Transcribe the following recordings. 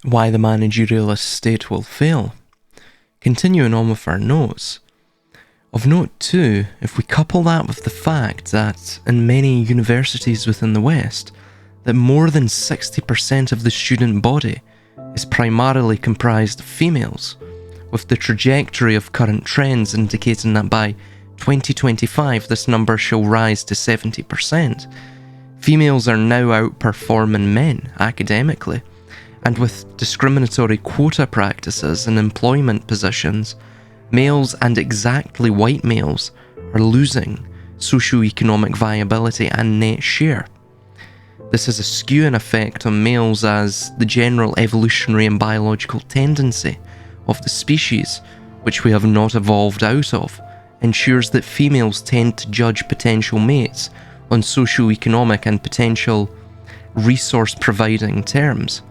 why the managerialist state will fail. Continuing on with our notes. Of note too, if we couple that with the fact that in many universities within the West, that more than 60% of the student body is primarily comprised of females, with the trajectory of current trends indicating that by 2025 this number shall rise to 70%. Females are now outperforming men academically, and with discriminatory quota practices in employment positions, males and exactly white males are losing socioeconomic viability and net share. This has a skewing effect on males as the general evolutionary and biological tendency of the species, which we have not evolved out of, ensures that females tend to judge potential mates on socioeconomic and potential resource-providing terms.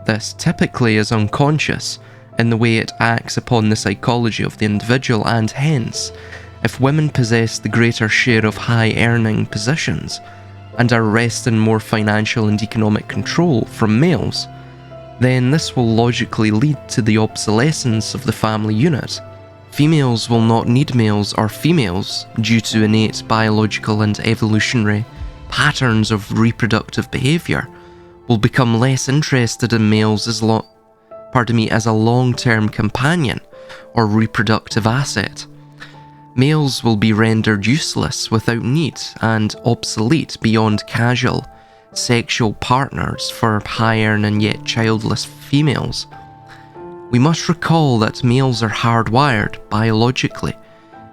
This typically is unconscious in the way it acts upon the psychology of the individual, and hence, if women possess the greater share of high-earning positions and are wresting more financial and economic control from males, then this will logically lead to the obsolescence of the family unit. Females will not need males or females due to innate biological and evolutionary patterns of reproductive behaviour, will become less interested in males as a long-term companion or reproductive asset. Males will be rendered useless without need and obsolete beyond casual sexual partners for high-earning yet childless females. We must recall that males are hardwired biologically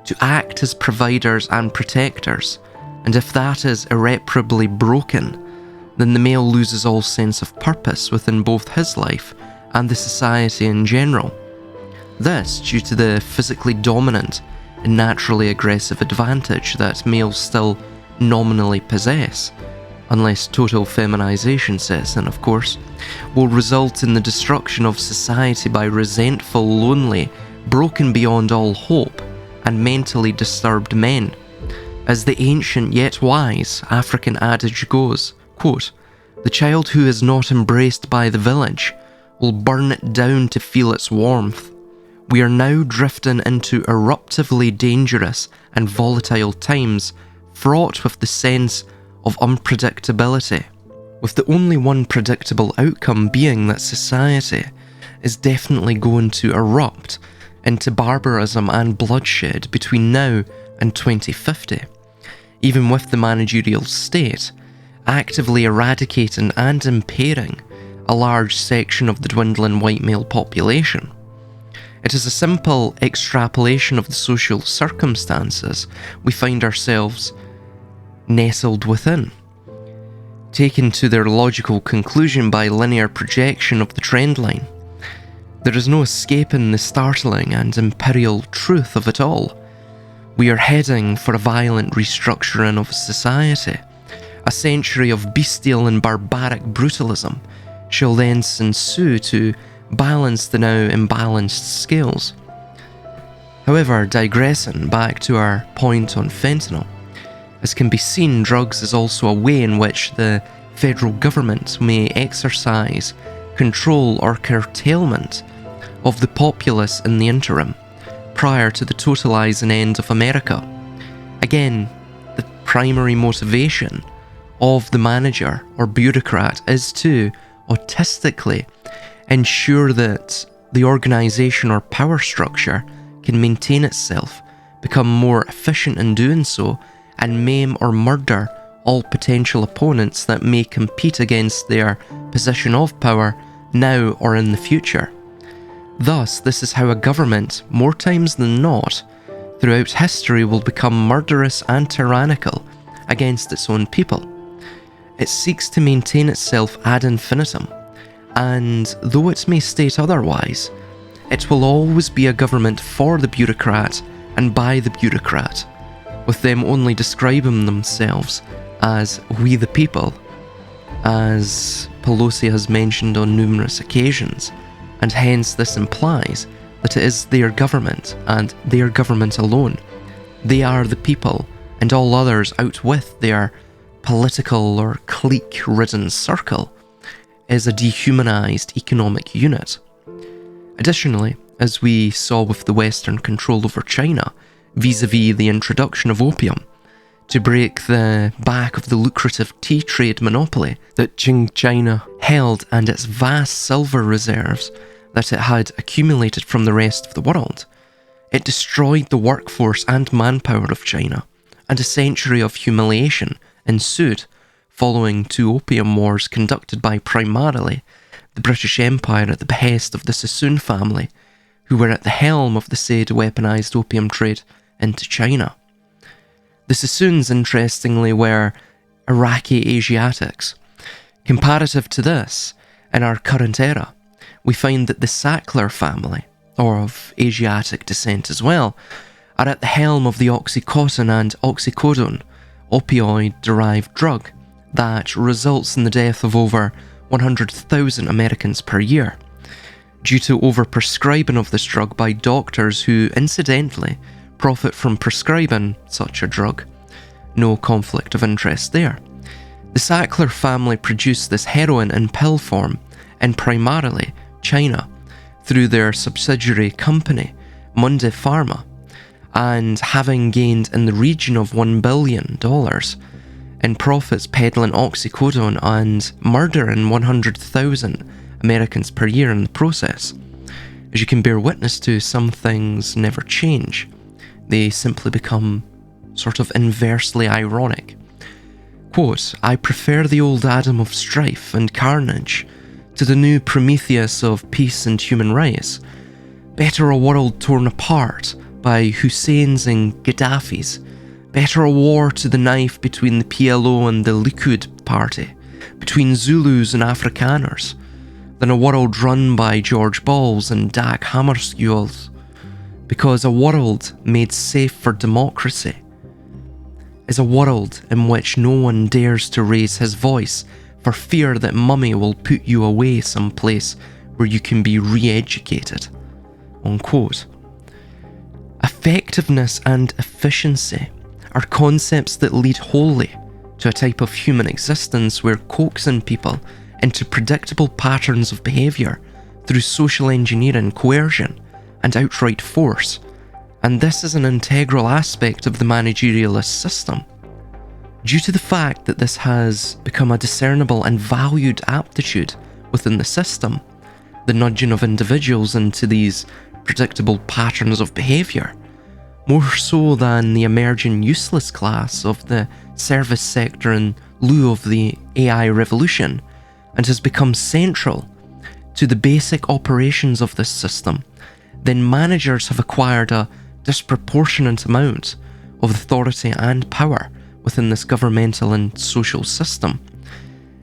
to act as providers and protectors, and if that is irreparably broken, then the male loses all sense of purpose within both his life and the society in general. This due to the physically dominant and naturally aggressive advantage that males still nominally possess, unless total feminization sets in, of course, will result in the destruction of society by resentful, lonely, broken beyond all hope, and mentally disturbed men. As the ancient yet wise African adage goes, quote, "The child who is not embraced by the village will burn it down to feel its warmth." We are now drifting into eruptively dangerous and volatile times, fraught with the sense of unpredictability, with the only one predictable outcome being that society is definitely going to erupt into barbarism and bloodshed between now and 2050, even with the managerial state actively eradicating and impairing a large section of the dwindling white male population. It is a simple extrapolation of the social circumstances we find ourselves nestled within, taken to their logical conclusion by linear projection of the trend line. There is no escaping the startling and imperial truth of it all. We are heading for a violent restructuring of society. A century of bestial and barbaric brutalism shall thence ensue to balance the now imbalanced scales. However, digressing back to our point on fentanyl, as can be seen, drugs is also a way in which the federal government may exercise control or curtailment of the populace in the interim, prior to the totalizing end of America. Again, the primary motivation of the manager or bureaucrat is to autistically ensure that the organisation or power structure can maintain itself, become more efficient in doing so, and maim or murder all potential opponents that may compete against their position of power now or in the future. Thus, this is how a government, more times than not, throughout history will become murderous and tyrannical against its own people. It seeks to maintain itself ad infinitum, and though it may state otherwise, it will always be a government for the bureaucrat and by the bureaucrat, with them only describing themselves as "we the people," as Pelosi has mentioned on numerous occasions, and hence this implies that it is their government and their government alone. They are the people, and all others out with their political or clique-ridden circle is a dehumanized economic unit. Additionally, as we saw with the Western control over China, vis-a-vis the introduction of opium, to break the back of the lucrative tea trade monopoly that Qing China held and its vast silver reserves that it had accumulated from the rest of the world, it destroyed the workforce and manpower of China, and a century of humiliation ensued following 2 opium wars conducted by primarily the British Empire at the behest of the Sassoon family, who were at the helm of the said weaponized opium trade into China. The Sassoons, interestingly, were Iraqi Asiatics. Comparative to this, in our current era, we find that the Sackler family, or of Asiatic descent as well, are at the helm of the Oxycontin and oxycodone, opioid-derived drug that results in the death of over 100,000 Americans per year, due to overprescribing of this drug by doctors who, incidentally, profit from prescribing such a drug. No conflict of interest there. The Sackler family produced this heroin in pill form in primarily China through their subsidiary company, Mundi Pharma, and having gained in the region of $1 billion in profits peddling oxycodone and murdering 100,000 Americans per year in the process. As you can bear witness to, some things never change. They simply become sort of inversely ironic. Quote, "I prefer the old Adam of strife and carnage to the new Prometheus of peace and human rights. Better a world torn apart by Husseins and Gaddafis. Better a war to the knife between the PLO and the Likud party, between Zulus and Afrikaners, than a world run by George Balls and Dag Hammarskjölds. Because a world made safe for democracy is a world in which no one dares to raise his voice for fear that mummy will put you away someplace where you can be re-educated." Unquote. Effectiveness and efficiency are concepts that lead wholly to a type of human existence where coaxing people into predictable patterns of behaviour through social engineering, coercion, and outright force, and this is an integral aspect of the managerialist system. Due to the fact that this has become a discernible and valued aptitude within the system, the nudging of individuals into these predictable patterns of behaviour, more so than the emerging useless class of the service sector in lieu of the AI revolution, and has become central to the basic operations of this system, then managers have acquired a disproportionate amount of authority and power within this governmental and social system.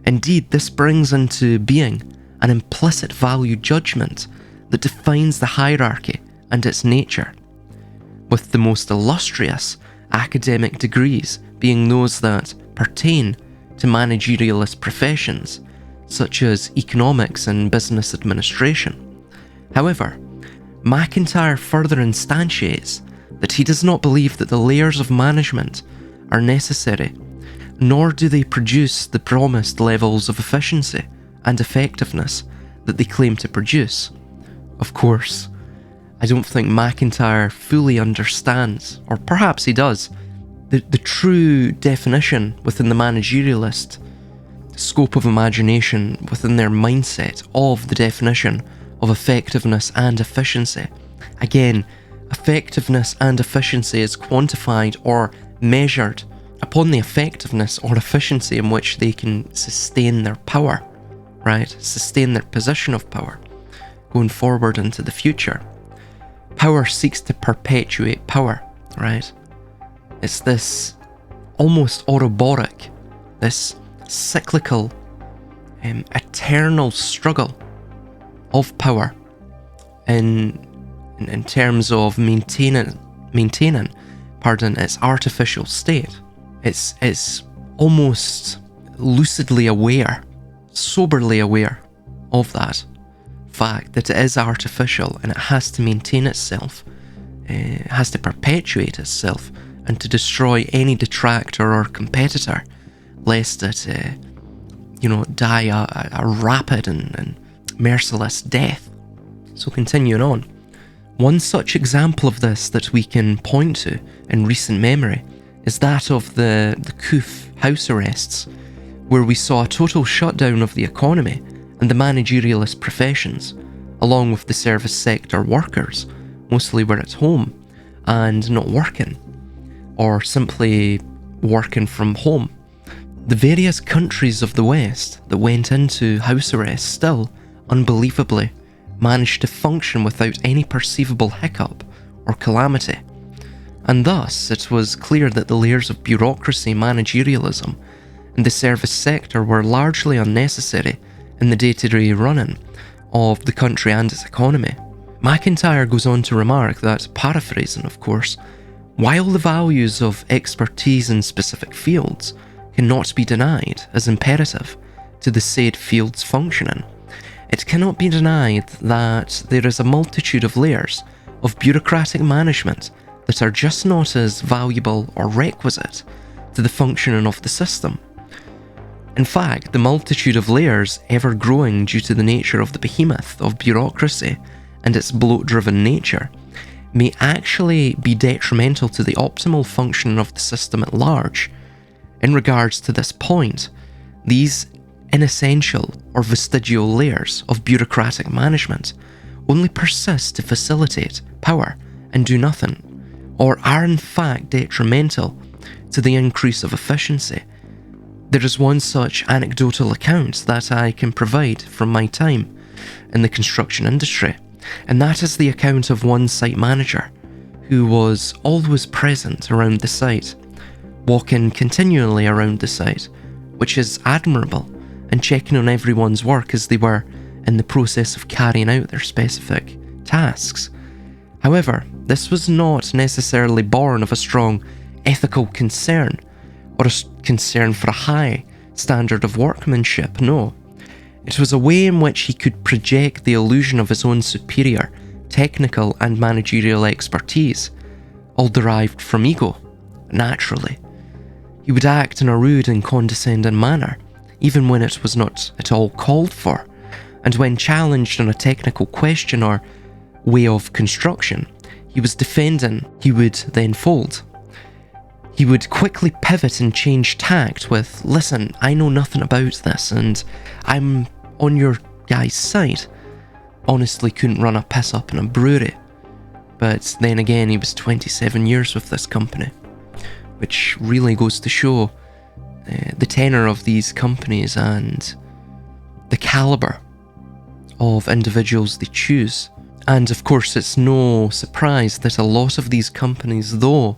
Indeed, this brings into being an implicit value judgment that defines the hierarchy and its nature, with the most illustrious academic degrees being those that pertain to managerialist professions, such as economics and business administration. However, McIntyre further instantiates that he does not believe that the layers of management are necessary, nor do they produce the promised levels of efficiency and effectiveness that they claim to produce. Of course, I don't think McIntyre fully understands, or perhaps he does, the true definition within the managerialist scope of imagination within their mindset of the definition of effectiveness and efficiency. Again, effectiveness and efficiency is quantified or measured upon the effectiveness or efficiency in which they can sustain their power, right? Sustain their position of power going forward into the future. Power seeks to perpetuate power, right? It's this almost Ouroboros, this cyclical, eternal struggle of power in terms of maintaining its artificial state. It's almost lucidly aware, soberly aware of that fact that it is artificial and it has to maintain itself, it has to perpetuate itself, and to destroy any detractor or competitor, lest it, die a rapid and merciless death. So continuing on, one such example of this that we can point to in recent memory is that of the Kuf house arrests, where we saw a total shutdown of the economy and the managerialist professions, along with the service sector workers. Mostly were at home and not working, or simply working from home. The various countries of the West that went into house arrest still, unbelievably, managed to function without any perceivable hiccup or calamity. And thus, it was clear that the layers of bureaucracy, managerialism, and the service sector were largely unnecessary in the day-to-day running of the country and its economy. McIntyre goes on to remark that, paraphrasing of course, while the values of expertise in specific fields cannot be denied as imperative to the said field's functioning, it cannot be denied that there is a multitude of layers of bureaucratic management that are just not as valuable or requisite to the functioning of the system. In fact, the multitude of layers ever growing due to the nature of the behemoth of bureaucracy and its bloat-driven nature may actually be detrimental to the optimal functioning of the system at large. In regards to this point, these inessential or vestigial layers of bureaucratic management only persist to facilitate power and do nothing, or are in fact detrimental to the increase of efficiency. There is one such anecdotal account that I can provide from my time in the construction industry, and that is the account of one site manager who was always present around the site, walking continually around the site, which is admirable, and checking on everyone's work as they were in the process of carrying out their specific tasks. However, this was not necessarily born of a strong ethical concern or a concern for a high standard of workmanship, no. It was a way in which he could project the illusion of his own superior technical and managerial expertise, all derived from ego, naturally. He would act in a rude and condescending manner, even when it was not at all called for, and when challenged on a technical question or way of construction he was defending, he would then fold. He would quickly pivot and change tact with, "Listen, I know nothing about this, and I'm on your guy's side." Honestly, couldn't run a piss up in a brewery. But then again, he was 27 years with this company, which really goes to show the tenor of these companies and the caliber of individuals they choose. And of course, it's no surprise that a lot of these companies, though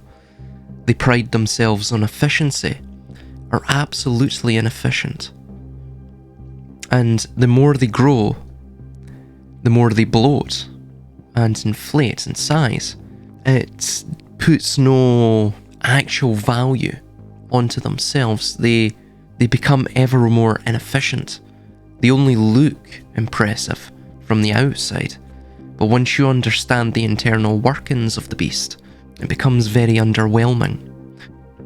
they pride themselves on efficiency, are absolutely inefficient. And the more they grow, the more they bloat and inflate in size. It puts no actual value onto themselves. They become ever more inefficient. They only look impressive from the outside, but once you understand the internal workings of the beast, it becomes very underwhelming.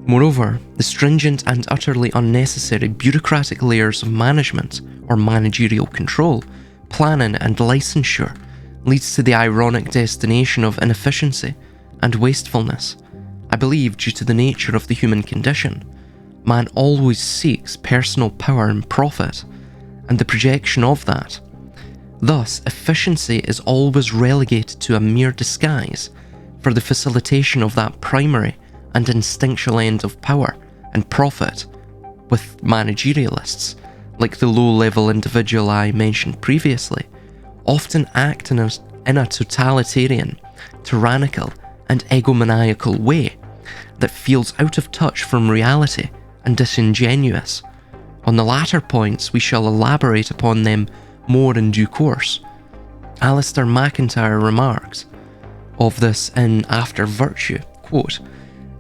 Moreover, the stringent and utterly unnecessary bureaucratic layers of management or managerial control, planning and licensure leads to the ironic destination of inefficiency and wastefulness. I believe due to the nature of the human condition, man always seeks personal power and profit, and the projection of that. Thus, efficiency is always relegated to a mere disguise for the facilitation of that primary and instinctual end of power and profit, with managerialists, like the low-level individual I mentioned previously, often act in a totalitarian, tyrannical and egomaniacal way that feels out of touch from reality and disingenuous. On the latter points, we shall elaborate upon them more in due course. Alistair McIntyre remarks of this in After Virtue, quote,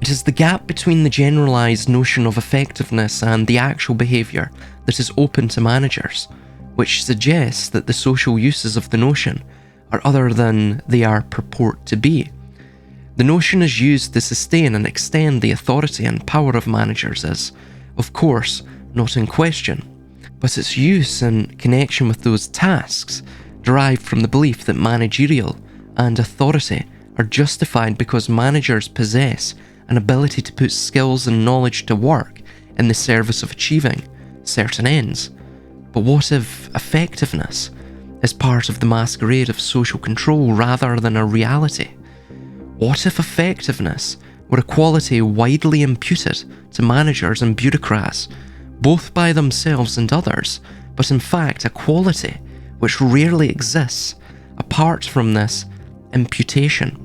"It is the gap between the generalised notion of effectiveness and the actual behaviour that is open to managers, which suggests that the social uses of the notion are other than they are purport to be. The notion is used to sustain and extend the authority and power of managers is, of course, not in question, but its use in connection with those tasks derived from the belief that managerial and authority are justified because managers possess an ability to put skills and knowledge to work in the service of achieving certain ends. But what if effectiveness is part of the masquerade of social control rather than a reality? What if effectiveness were a quality widely imputed to managers and bureaucrats, both by themselves and others, but in fact a quality which rarely exists apart from this imputation?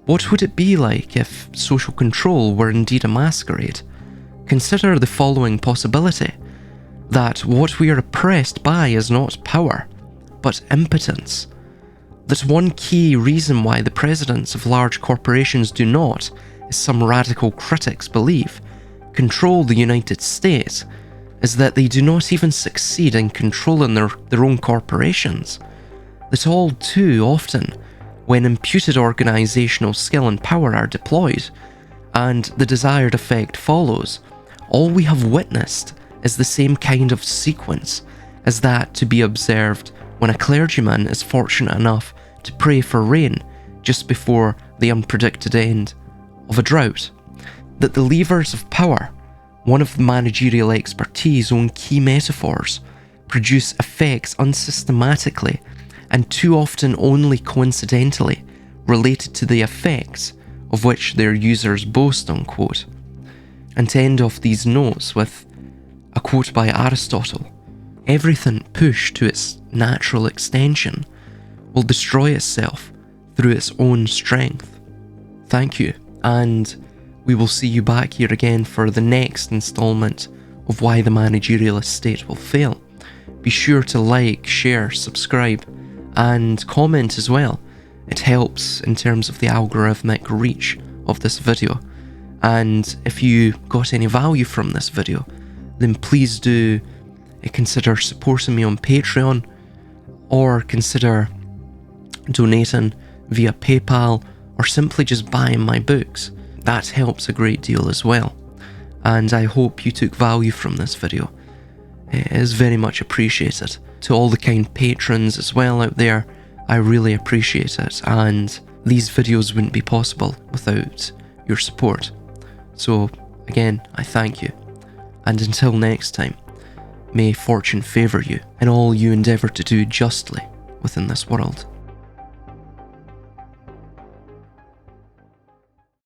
What would it be like if social control were indeed a masquerade? Consider the following possibility: that what we are oppressed by is not power, but impotence. That one key reason why the presidents of large corporations do not, as some radical critics believe, control the United States is that they do not even succeed in controlling their own corporations. That all too often, when imputed organisational skill and power are deployed, and the desired effect follows, all we have witnessed is the same kind of sequence as that to be observed when a clergyman is fortunate enough to pray for rain just before the unpredicted end of a drought. That the levers of power, one of the managerial expertise's own key metaphors, produce effects unsystematically and too often only coincidentally related to the effects of which their users boast, unquote. And to end off these notes with a quote by Aristotle: everything pushed to its natural extension will destroy itself through its own strength. Thank you, and we will see you back here again for the next installment of Why the Managerialist State Will Fail. Be sure to like, share, subscribe, and comment as well. It helps in terms of the algorithmic reach of this video. And if you got any value from this video, then please do consider supporting me on Patreon, or consider donating via PayPal, or simply just buying my books. That helps a great deal as well. And I hope you took value from this video. It is very much appreciated. To all the kind patrons as well out there, I really appreciate it, and these videos wouldn't be possible without your support. So again, I thank you. And until next time, may fortune favour you in all you endeavour to do justly within this world.